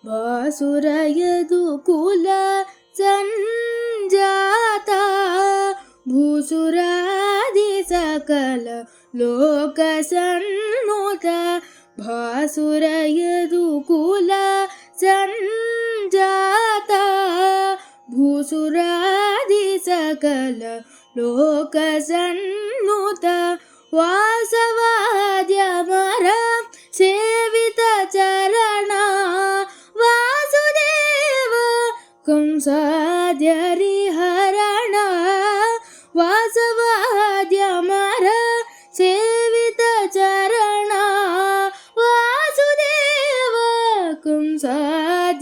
भासुर यदुकुल संजाता भूसुरादि सकल लोक सन्नुता भासुर यदुकुल संजाता भूसुरादि सकल लोक सन्नुता वासवाद्यमर सेवित चरण वासुदेव कंसाद्यरिहरण वासवाद्यमर सेवित चरण वासुदेव कंसाद्यरिहरण